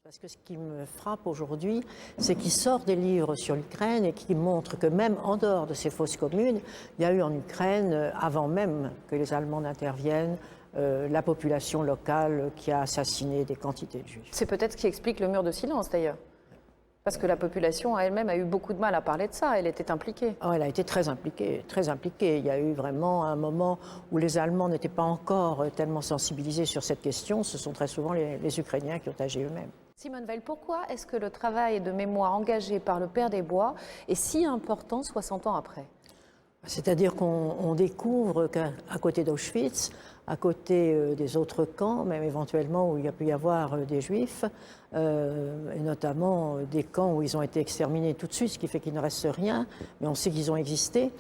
Parce que ce qui me frappe aujourd'hui, c'est qu'il sort des livres sur l'Ukraine et qui montrent que même en dehors de ces fosses communes, il y a eu en Ukraine, avant même que les Allemands n'interviennent, la population locale qui a assassiné des quantités de Juifs. C'est peut-être ce qui explique le mur de silence d'ailleurs. Parce que la population elle-même a eu beaucoup de mal à parler de ça, elle était impliquée. Oh, elle a été très impliquée, très impliquée. Il y a eu vraiment un moment où les Allemands n'étaient pas encore tellement sensibilisés sur cette question. Ce sont très souvent les Ukrainiens qui ont agi eux-mêmes. Simone Veil, pourquoi est-ce que le travail de mémoire engagé par le Père des Bois est si important 60 ans après ? C'est-à-dire qu'on découvre qu'à côté d'Auschwitz, à côté des autres camps, même éventuellement où il y a pu y avoir des Juifs, et notamment des camps où ils ont été exterminés tout de suite, ce qui fait qu'il ne reste rien, mais on sait qu'ils ont existé,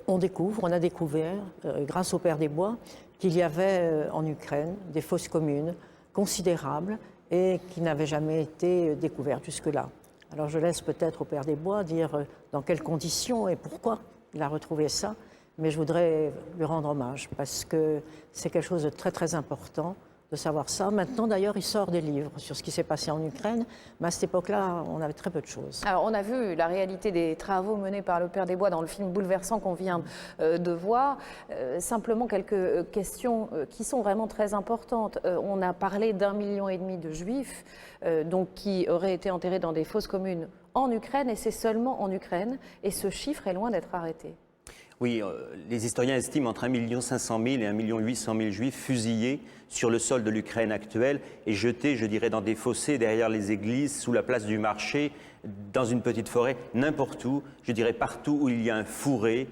on a découvert, grâce au Père des Bois, qu'il y avait en Ukraine des fosses communes considérables et qui n'avaient jamais été découvertes jusque-là. Alors je laisse peut-être au Père des Bois dire dans quelles conditions et pourquoi il a retrouvé ça, mais je voudrais lui rendre hommage parce que c'est quelque chose de très très important de savoir ça. Maintenant d'ailleurs il sort des livres sur ce qui s'est passé en Ukraine, mais à cette époque-là on avait très peu de choses. Alors on a vu la réalité des travaux menés par le Père des Bois dans le film bouleversant qu'on vient de voir. Simplement quelques questions qui sont vraiment très importantes. On a parlé d'1,5 million de Juifs donc, qui auraient été enterrés dans des fosses communes en Ukraine, et c'est seulement en Ukraine, et ce chiffre est loin d'être arrêté. Oui, les historiens estiment entre 1,5 million et 1,8 million Juifs fusillés sur le sol de l'Ukraine actuelle et jetés, je dirais, dans des fossés derrière les églises, sous la place du marché, dans une petite forêt, n'importe où, je dirais partout où il y a un fourré,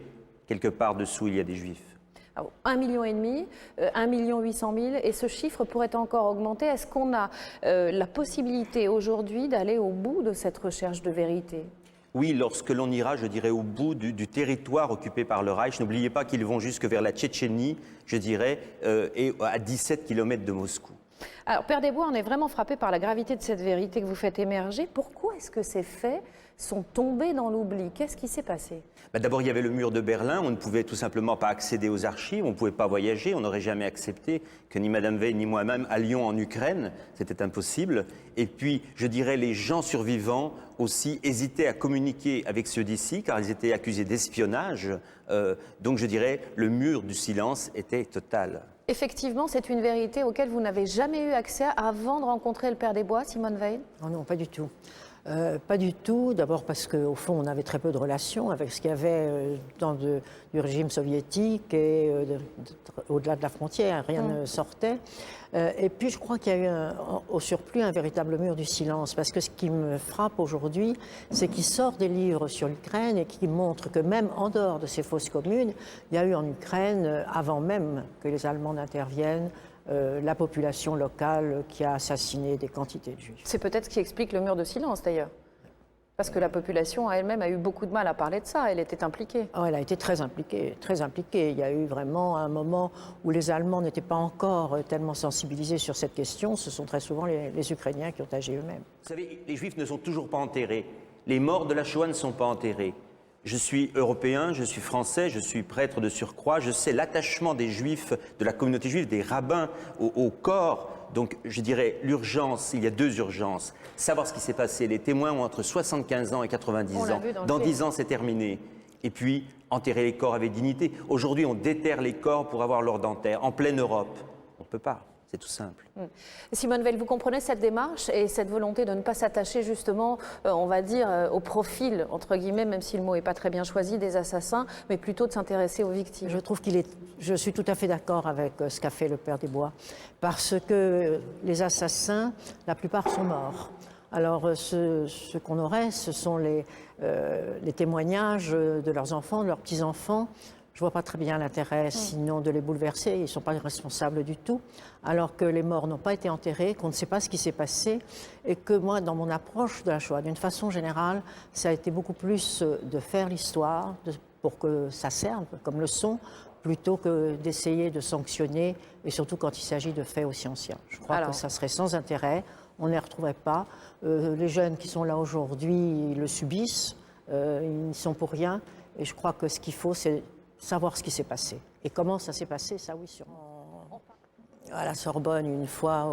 quelque part dessous il y a des Juifs. Alors, 1,5 million, 1,8 million, et ce chiffre pourrait encore augmenter. Est-ce qu'on a la possibilité aujourd'hui d'aller au bout de cette recherche de vérité ? Oui, lorsque l'on ira, je dirais, au bout du territoire occupé par le Reich. N'oubliez pas qu'ils vont jusque vers la Tchétchénie, je dirais, et à 17 km de Moscou. Alors, Père des Bois, on est vraiment frappé par la gravité de cette vérité que vous faites émerger. Pourquoi est-ce que ces faits sont tombés dans l'oubli? Qu'est-ce qui s'est passé? D'abord, il y avait le mur de Berlin. On ne pouvait tout simplement pas accéder aux archives. On ne pouvait pas voyager. On n'aurait jamais accepté que ni Madame Veil ni moi-même allions en Ukraine. C'était impossible. Et puis, je dirais, les gens survivants aussi hésitaient à communiquer avec ceux d'ici, car ils étaient accusés d'espionnage. Donc, je dirais, le mur du silence était total. Effectivement, c'est une vérité auquel vous n'avez jamais eu accès avant de rencontrer le Père des Bois, Simone Veil? Oh non, pas du tout. Pas du tout, d'abord parce qu'au fond on avait très peu de relations avec ce qu'il y avait du régime soviétique et au-delà de la frontière, rien ne sortait. Et puis je crois qu'il y a eu au surplus un véritable mur du silence, parce que ce qui me frappe aujourd'hui, c'est qu'il sort des livres sur l'Ukraine et qui montrent que même en dehors de ces fosses communes, il y a eu en Ukraine, avant même que les Allemands n'interviennent, la population locale qui a assassiné des quantités de Juifs. C'est peut-être ce qui explique le mur de silence d'ailleurs. Parce que la population elle-même a eu beaucoup de mal à parler de ça, elle était impliquée. Oh, elle a été très impliquée, très impliquée. Il y a eu vraiment un moment où les Allemands n'étaient pas encore tellement sensibilisés sur cette question. Ce sont très souvent les Ukrainiens qui ont agi eux-mêmes. Vous savez, les Juifs ne sont toujours pas enterrés. Les morts de la Shoah ne sont pas enterrés. Je suis européen, je suis français, je suis prêtre de surcroît, je sais l'attachement des Juifs, de la communauté juive, des rabbins au corps. Donc je dirais l'urgence, il y a deux urgences. Savoir ce qui s'est passé, les témoins ont entre 75 ans et 90 ans. Dans 10 ans, c'est terminé. Et puis, enterrer les corps avec dignité. Aujourd'hui, on déterre les corps pour avoir leur dentaire, en pleine Europe. On ne peut pas. C'est tout simple. Simone Veil, vous comprenez cette démarche et cette volonté de ne pas s'attacher justement, on va dire, au profil, entre guillemets, même si le mot n'est pas très bien choisi, des assassins, mais plutôt de s'intéresser aux victimes? Je suis tout à fait d'accord avec ce qu'a fait le Père des Bois, parce que les assassins, la plupart sont morts. Alors ce qu'on aurait, ce sont les témoignages de leurs enfants, de leurs petits-enfants. Je ne vois pas très bien l'intérêt, sinon de les bouleverser. Ils ne sont pas responsables du tout. Alors que les morts n'ont pas été enterrés, qu'on ne sait pas ce qui s'est passé. Et que moi, dans mon approche de la Shoah, d'une façon générale, ça a été beaucoup plus de faire l'histoire pour que ça serve comme leçon, plutôt que d'essayer de sanctionner, et surtout quand il s'agit de faits aussi anciens. Je crois que ça serait sans intérêt. On ne les retrouverait pas. Les jeunes qui sont là aujourd'hui, ils le subissent. Ils n'y sont pour rien. Et je crois que ce qu'il faut, c'est savoir ce qui s'est passé. Et comment ça s'est passé, ça oui, sûrement. à la Sorbonne une fois,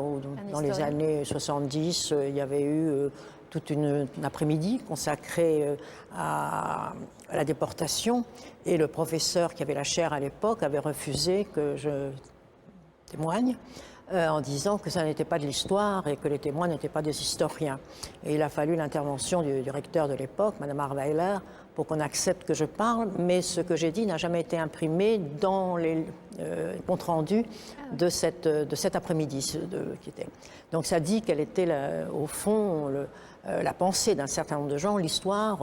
dans les historien. années 70, il y avait eu toute une après-midi consacrée à la déportation. Et le professeur qui avait la chaire à l'époque avait refusé que je témoigne en disant que ça n'était pas de l'histoire et que les témoins n'étaient pas des historiens. Et il a fallu l'intervention du recteur de l'époque, Mme Harweiler, pour qu'on accepte que je parle, mais ce que j'ai dit n'a jamais été imprimé dans les comptes rendus de cet après-midi. Donc ça dit quelle était, au fond, la pensée d'un certain nombre de gens. L'histoire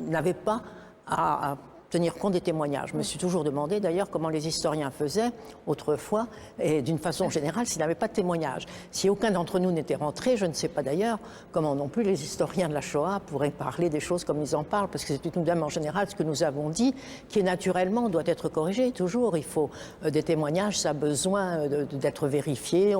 n'avait pas à tenir compte des témoignages. Je me suis toujours demandé d'ailleurs comment les historiens faisaient autrefois, et d'une façon générale, s'ils n'avaient pas de témoignages. Si aucun d'entre nous n'était rentré, je ne sais pas d'ailleurs comment non plus les historiens de la Shoah pourraient parler des choses comme ils en parlent, parce que c'est tout de même en général ce que nous avons dit, qui naturellement doit être corrigé. Toujours, il faut des témoignages, ça a besoin d'être vérifié.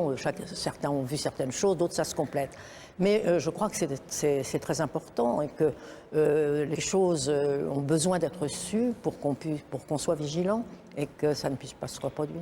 Certains ont vu certaines choses, d'autres ça se complète. Mais je crois que c'est très important et que les choses ont besoin d'être sues pour qu'on soit vigilant et que ça ne puisse pas se reproduire.